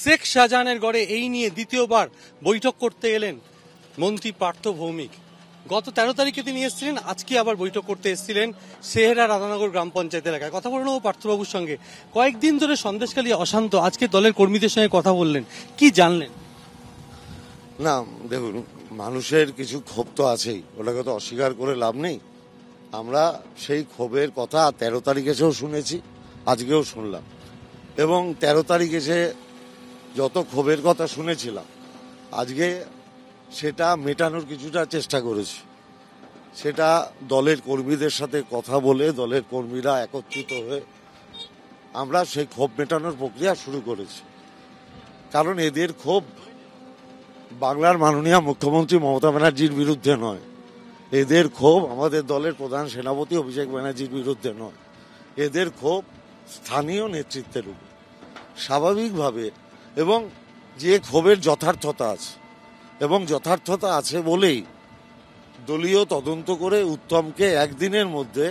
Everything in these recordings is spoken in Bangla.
শেখ শাহজাহানের গড়ে এই নিয়ে দ্বিতীয়বার বৈঠক করতে এলেন মন্ত্রী পার্থ ভৌমিক। গত 13 তারিখে তিনি এসেছিলেন, আজকে আবার বৈঠক করতে এসেছিলেন সেহেরা রাধানগর গ্রাম পঞ্চায়েত এলাকায়। কথা বলে নেব পার্থবাবুর সঙ্গে। কয়েকদিন ধরে সন্দেশখালী অশান্ত, আজকে দলের কর্মীদের সঙ্গে কথা বললেন, কি জানলেন? না দেখুন, মানুষের কিছু ক্ষোভ তো আছেই, ওটাকে তো অস্বীকার করে লাভ নেই। আমরা সেই ক্ষোভের কথা 13 তারিখ এসেও শুনেছি, আজকেও শুনলাম, এবং 13 তারিখ এসে যত ক্ষোভের কথা শুনেছিলাম আজকে সেটা মেটানোর কিছুটা চেষ্টা করেছি। সেটা দলের কর্মীদের সাথে কথা বলে দলের কর্মীরা একত্রিত হয়ে আমরা সেই ক্ষোভ মেটানোর প্রক্রিয়া শুরু করেছি। কারণ এদের ক্ষোভ বাংলার মাননীয় মুখ্যমন্ত্রী মমতা ব্যানার্জির বিরুদ্ধে নয়, এদের ক্ষোভ আমাদের দলের প্রধান সেনাপতি অভিষেক ব্যানার্জির বিরুদ্ধে নয়, এদের ক্ষোভ স্থানীয় নেতৃত্বের উপর স্বাভাবিকভাবে। এবং যে ক্ষোভের যথার্থতা আছে, এবং যথার্থতা আছে বলেই দলীয় তদন্ত করে উত্তমকে একদিনের মধ্যে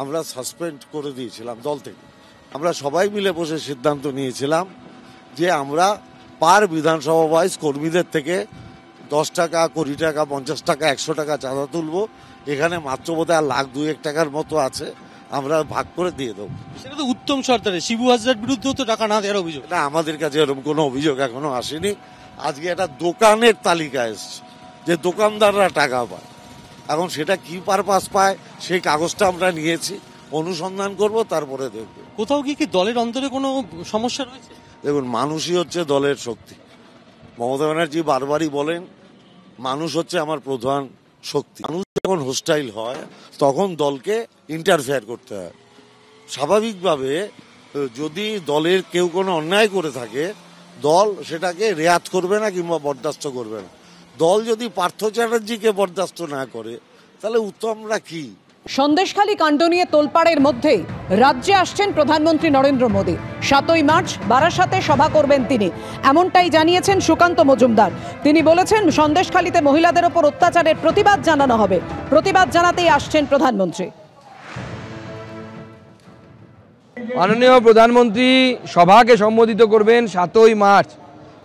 আমরা সাসপেন্ড করে দিয়েছিলাম দল থেকে। আমরা সবাই মিলে বসে সিদ্ধান্ত নিয়েছিলাম যে আমরা পার বিধানসভা ওয়াইজ কর্মীদের থেকে 10 টাকা, 20 টাকা, 50 টাকা, 100 টাকা চাঁদা তুলবো। এখানে মাত্র বোধহয় আর লাখ 2-1 টাকার মতো আছে, আমরা ভাগ করে দিয়ে দেবো। সেটা তো উত্তম সরকারের, শিবু হাজরার বিরুদ্ধেও তো টাকা না দেওয়ার অভিযোগ। না, আমাদের কাছে এরকম কোনো অভিযোগ এখনো আসেনি। আজকে একটা দোকানের তালিকা এসছে যে দোকানদাররা টাকা পায়। এখন সেটা কি পারপাস পায় সেই কাগজটা আমরা নিয়েছি, অনুসন্ধান করব, তারপরে দেখব। কোথাও কি দলের অন্তরে কোনো সমস্যা রয়েছে? দেখুন, মানুষই হচ্ছে দলের শক্তি। মমতা ব্যানার্জি বারবারই বলেন মানুষ হচ্ছে আমার প্রধান শক্তি। মানুষ যখন হোস্টাইল হয় তখন দলকে ইন্টারফেয়ার করতে হয়। স্বাভাবিকভাবে যদি দলের কেউ কোনো অন্যায় করে থাকে দল সেটাকে রেয়াত করবে না কিংবা বরদাস্ত করবে না। দল যদি পার্থ চ্যাটার্জিকে বরদাস্ত না করে তাহলে উত্তমরা কি? সন্দেশখালী কাণ্ড নিয়ে তোলপাড়ের মধ্যেই রাজ্যে আসছেন প্রধানমন্ত্রী নরেন্দ্র মোদী। 7ই মার্চ বারাসাতে সভা করবেন তিনি, এমনটাই জানিয়েছেন সুকান্ত মজুমদার। তিনি বলেছেন সন্দেশখালীতে মহিলাদের ওপর অত্যাচারের প্রতিবাদ জানানো হবে। প্রতিবাদ জানাতেই আসছেন প্রধানমন্ত্রী। মাননীয় প্রধানমন্ত্রী সভাকে সম্বোধিত করবেন 7ই মার্চ।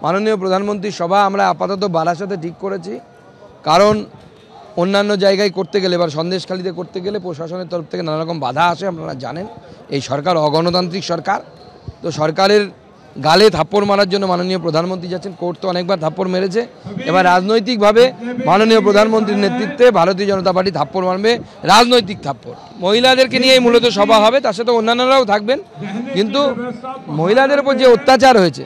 মাননীয় প্রধানমন্ত্রীর সভা আমরা আপাতত বারাসাতে ঠিক করেছি, কারণ অন্যান্য জায়গায় করতে গেলে এবার সন্দেশখালীতে করতে গেলে প্রশাসনের তরফ থেকে নানা রকম বাধা আসে। আপনারা জানেন এই সরকার অগণতান্ত্রিক সরকার, তো সরকারের গালে থাপ্পড় মারার জন্য মাননীয় প্রধানমন্ত্রী যাচ্ছেন। কোর্ট তো অনেকবার থাপ্পড় মেরেছে, এবার রাজনৈতিকভাবে মাননীয় প্রধানমন্ত্রীর নেতৃত্বে ভারতীয় জনতা পার্টি থাপ্পড় মারবে, রাজনৈতিক থাপ্পড়। মহিলাদেরকে নিয়েই মূলত সভা হবে, তার সাথে অন্যান্যরাও থাকবেন। কিন্তু মহিলাদের উপর যে অত্যাচার হয়েছে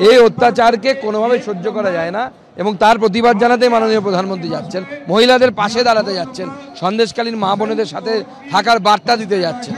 এই অত্যাচারকে কোনোভাবে সহ্য করা যায় না, এবং তার প্রতিবাদ জানাতে মাননীয় প্রধানমন্ত্রী যাচ্ছেন, মহিলাদের পাশে দাঁড়াতে যাচ্ছেন, সন্দেশকালীন মা বোনেদের সাথে থাকার বার্তা দিতে যাচ্ছেন।